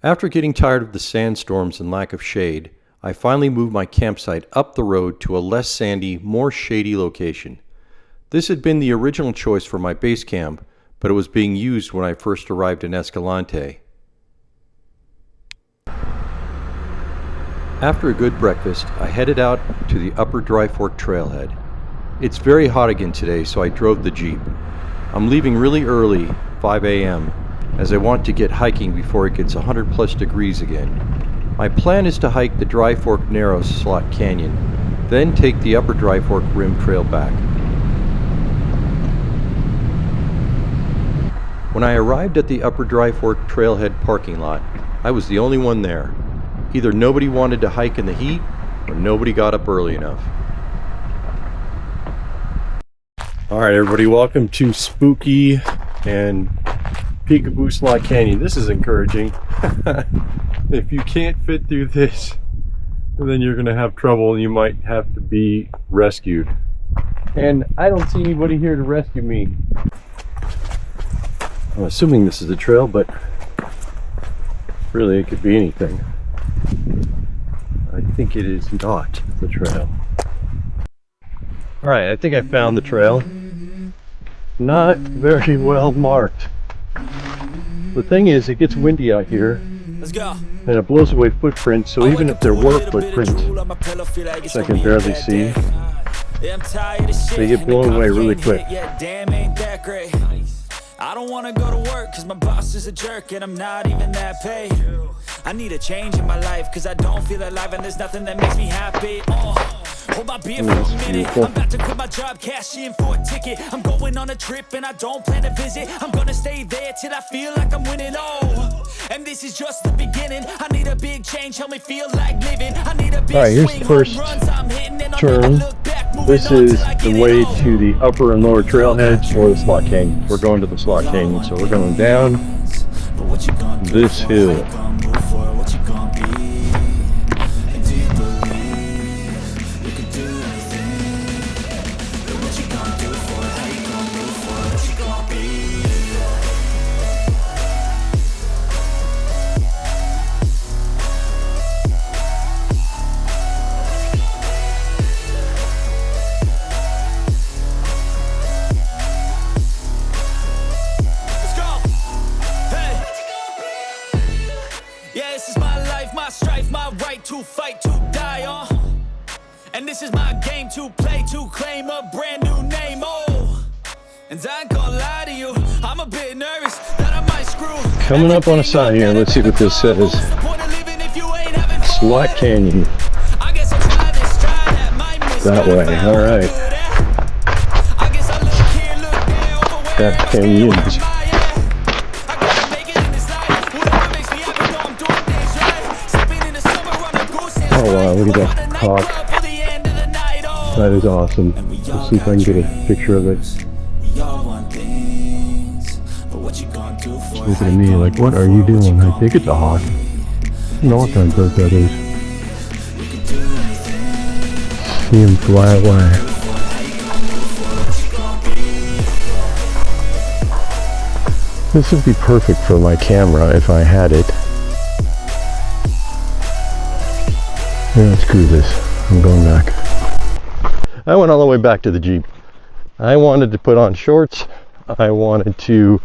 After getting tired of the sandstorms and lack of shade, I finally moved my campsite up the road to a less sandy, more shady location. This had been the original choice for my base camp, but it was being used when I first arrived in Escalante. After a good breakfast, I headed out to the Upper Dryfork trailhead. It's very hot again today, so I drove the Jeep. I'm leaving really early, 5 a.m., as I want to get hiking before it gets 100 plus degrees again. My plan is to hike the Dryfork Narrows slot canyon, then take the Upper Dryfork rim trail back. When I arrived at the Upper Dryfork trailhead parking lot, I was the only one there. Either nobody wanted to hike in the heat, or nobody got up early enough. Alright everybody, welcome to spooky and Peekaboo Slot Canyon. This is encouraging. If you can't fit through this, then you're going to have trouble and you might have to be rescued. And I don't see anybody here to rescue me. I'm assuming this is a trail, but really it could be anything. I think it is not the trail. Alright, I think I found the trail. Not very well marked. The thing is, it gets windy out here. Let's go. And it blows away footprints, so even if there were footprints, which I can barely see, they get blown away really quick. I don't want to go to work cause my boss is a jerk and I'm not even that paid. I need a change in my life cause I don't feel alive and there's nothing that makes me happy. Hold my beer for a minute. I'm about to quit my job, cash in for a ticket. I'm going on a trip and I don't plan to visit. I'm gonna stay there till I feel like I'm winning. And this is just the beginning. I need a big change, help me feel like living. I need a big here's the first turn. This is the way to the upper and lower trailheads or the slot canyon. We're going to the slot canyon, so we're going down this hill. To fight, to die on. And this is my game to play, to claim a brand new name. And I ain't gonna lie to you, I'm a bit nervous that I might screw. Coming up on a side here, let's see what this says. Slot Canyon. That way, alright. That canyons. Oh wow, look at that hawk. That is awesome. Let's see if I can get a picture of it. Looking at me like, what are you doing? I think it's a hawk. I don't know what kind of bird that is. See him fly away. This would be perfect for my camera if I had it. Yeah, screw this. I'm going back. I went all the way back to the Jeep. I wanted to put on shorts. I wanted to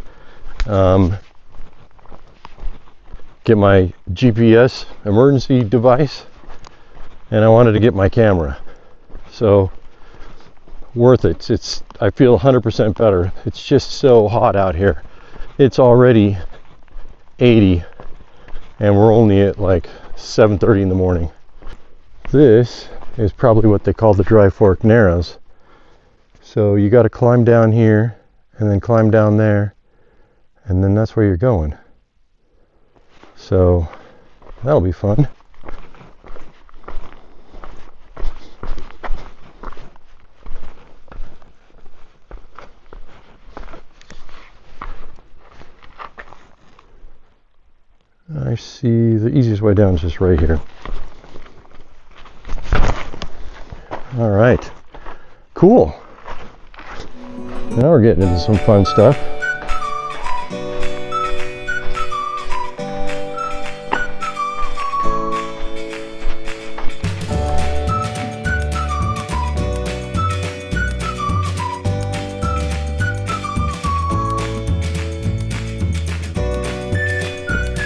get my GPS emergency device. And I wanted to get my camera. So, worth it. I feel 100% better. It's just so hot out here. It's already 80. And we're only at like 7:30 in the morning. This is probably what they call the Dryfork Narrows. So you got to climb down here and then climb down there and then that's where you're going. So that'll be fun. I see the easiest way down is just right here. All right, cool. Now we're getting into some fun stuff.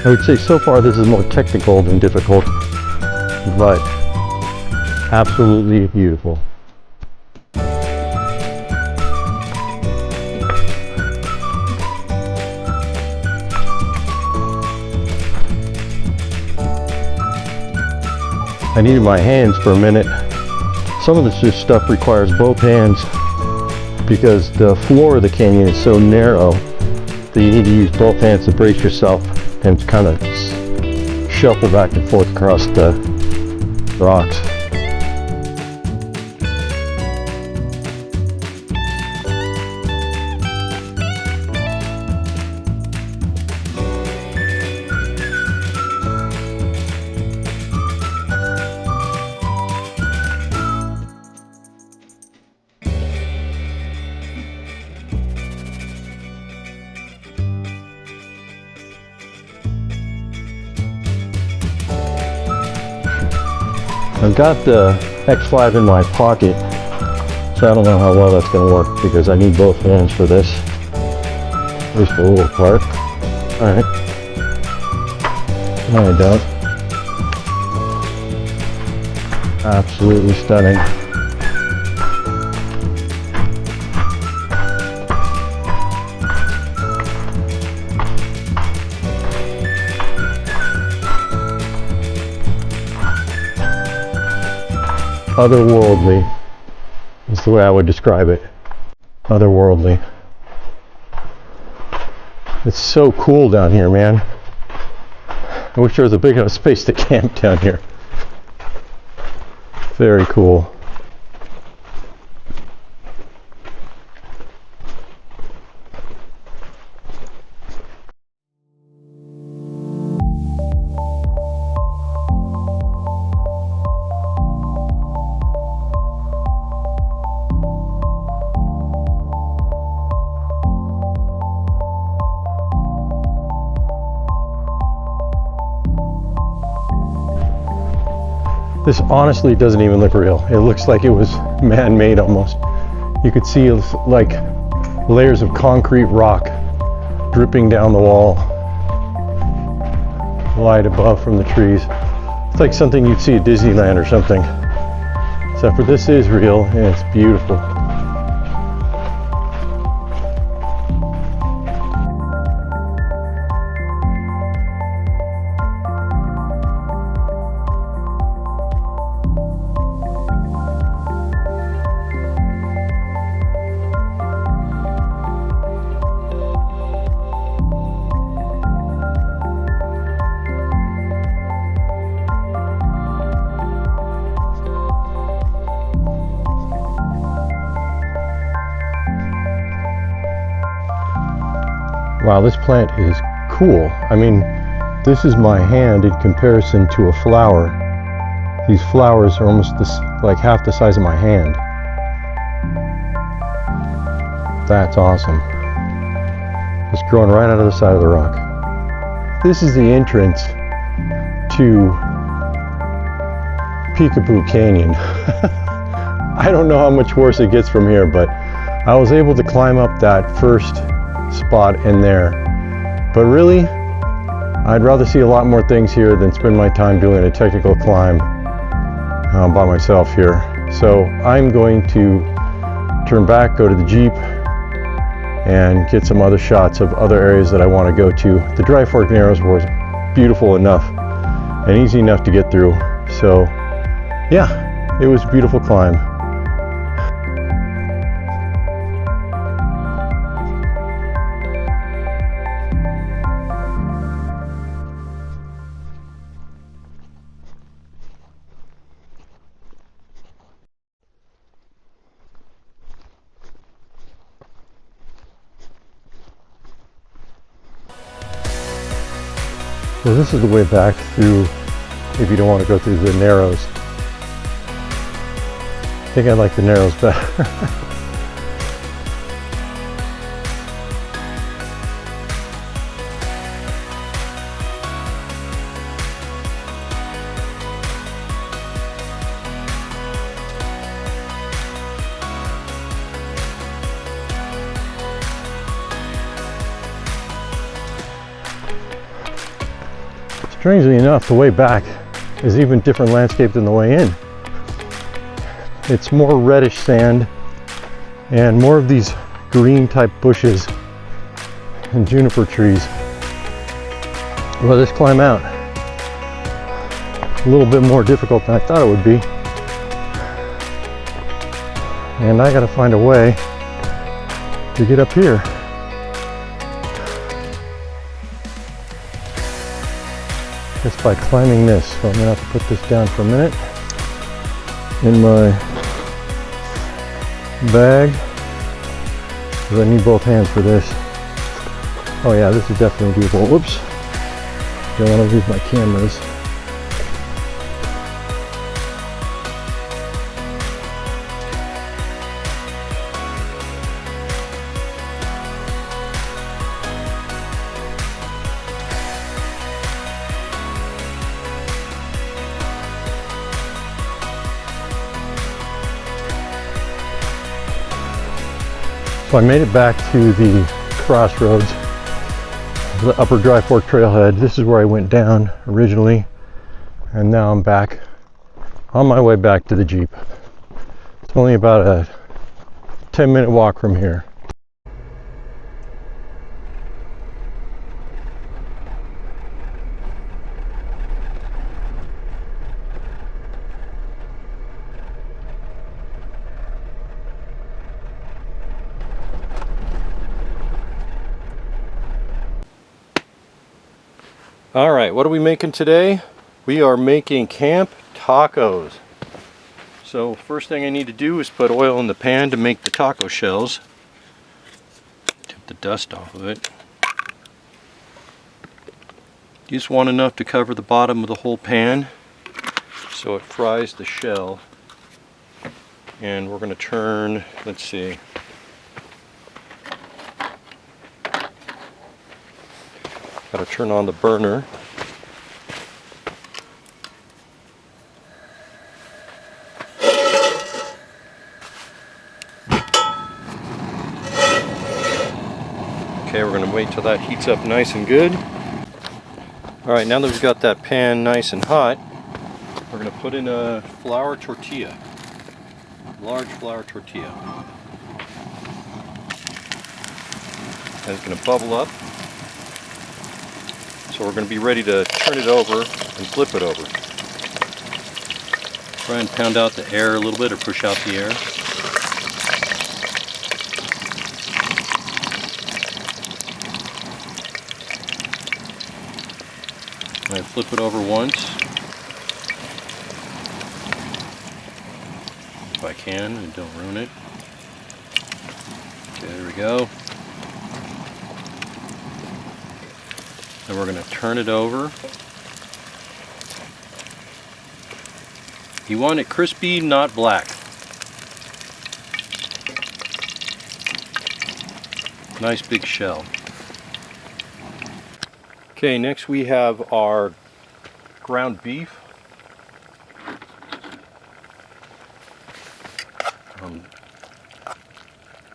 I would say so far this is more technical than difficult, but absolutely beautiful. I needed my hands for a minute. Some of this just stuff requires both hands because the floor of the canyon is so narrow that you need to use both hands to brace yourself and kind of shuffle back and forth across the rocks. I've got the X5 in my pocket, so I don't know how well that's going to work because I need both hands for this, at least for a little part. Alright. No, I don't. Absolutely stunning. Otherworldly is the way I would describe it. Otherworldly. It's so cool down here, man. I wish there was a big enough space to camp down here. Very cool. This honestly doesn't even look real. It looks like it was man-made almost. You could see like layers of concrete rock dripping down the wall, light above from the trees. It's like something you'd see at Disneyland or something. Except for this is real and it's beautiful. Wow, this plant is cool. I mean, this is my hand in comparison to a flower. These flowers are almost like half the size of my hand. That's awesome. It's growing right out of the side of the rock. This is the entrance to Peekaboo Canyon. I don't know how much worse it gets from here, but I was able to climb up that first spot in there. But really, I'd rather see a lot more things here than spend my time doing a technical climb by myself here. So I'm going to turn back, go to the Jeep, and get some other shots of other areas that I want to go to. The Dryfork Narrows was beautiful enough and easy enough to get through. So yeah, it was a beautiful climb. So this is the way back through, if you don't want to go through the Narrows. I think I like the Narrows better. Strangely enough, the way back is even different landscape than the way in. It's more reddish sand and more of these green type bushes and juniper trees. Well, this climb out a little bit more difficult than I thought it would be. And I gotta find a way to get up here. Just by climbing this. So I'm gonna have to put this down for a minute in my bag, because I need both hands for this. Oh yeah, this is definitely doable. Whoops. Don't want to lose my cameras. So I made it back to the crossroads, the Upper Dryfork Trailhead. This is where I went down originally, and now I'm back on my way back to the Jeep. It's only about a 10-minute walk from here. All right, what are we making today? We are making camp tacos. So first thing I need to do is put oil in the pan to make the taco shells. Tip the dust off of it. You just want enough to cover the bottom of the whole pan so it fries the shell. And we're going to turn, let's see. Got to turn on the burner. Okay, we're going to wait till that heats up nice and good. Alright, now that we've got that pan nice and hot, we're going to put in a flour tortilla. Large flour tortilla. And it's going to bubble up. So we're going to be ready to turn it over and flip it over. Try and pound out the air a little bit, or push out the air. I flip it over once, if I can, and don't ruin it. Okay, there we go. Then we're going to turn it over. You want it crispy, not black. Nice big shell. Okay, next we have our ground beef.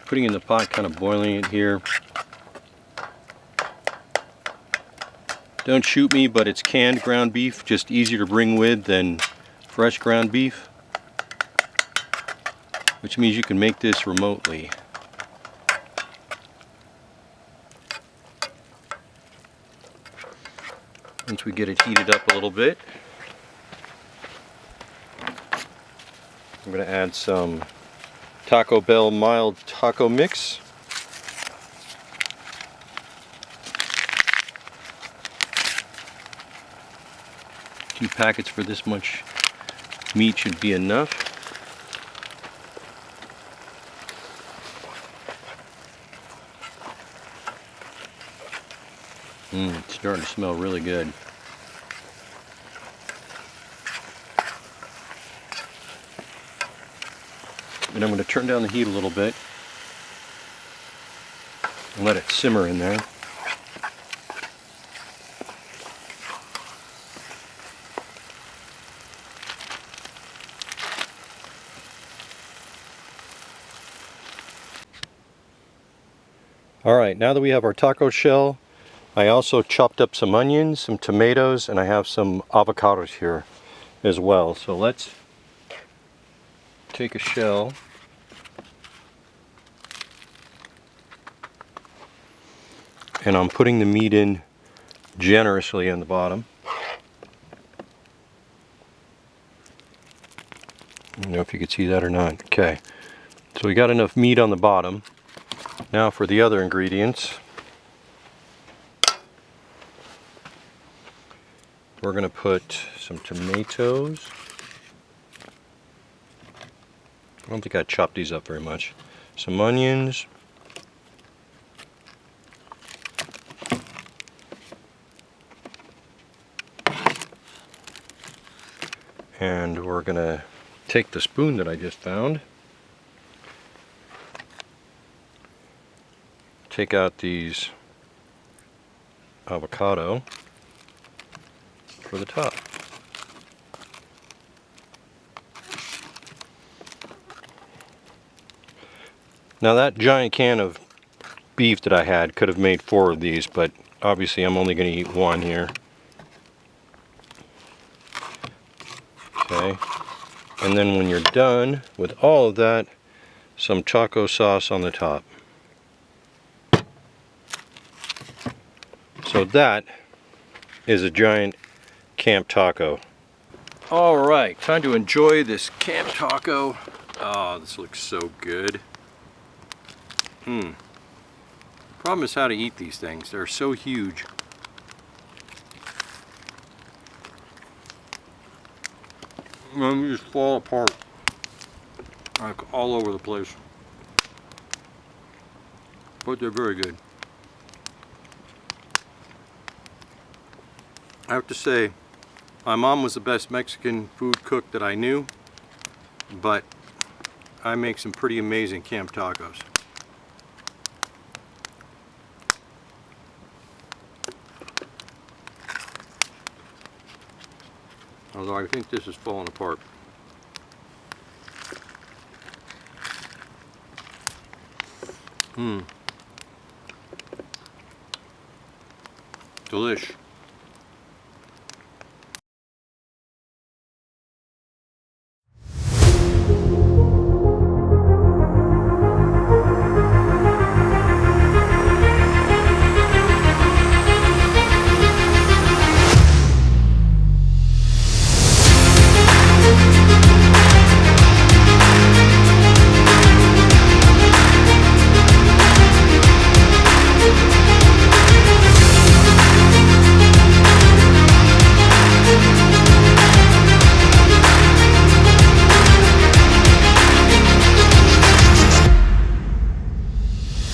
Putting in the pot, kind of boiling it here. Don't shoot me, but it's canned ground beef, just easier to bring with than fresh ground beef, which means you can make this remotely. Once we get it heated up a little bit, I'm going to add some Taco Bell mild taco mix. Two packets for this much meat should be enough. It's starting to smell really good. And I'm going to turn down the heat a little bit and let it simmer in there. Alright, now that we have our taco shell I also chopped up some onions, some tomatoes, and I have some avocados here as well. So let's take a shell. And I'm putting the meat in generously on the bottom. I don't know if you could see that or not. Okay, so we got enough meat on the bottom. Now for the other ingredients. We're going to put some tomatoes. I don't think I chopped these up very much. Some onions. And we're going to take the spoon that I just found. Take out these avocado for the top. Now that giant can of beef that I had could have made 4 of these, but obviously I'm only going to eat 1 here. Okay, and then when you're done with all of that, some taco sauce on the top. So that is a giant camp taco. Alright, time to enjoy this camp taco. Oh, this looks so good. Problem is how to eat these things. They're so huge. And they just fall apart. Like all over the place. But they're very good. I have to say, my mom was the best Mexican food cook that I knew, but I make some pretty amazing camp tacos. Although I think this is falling apart. Delish.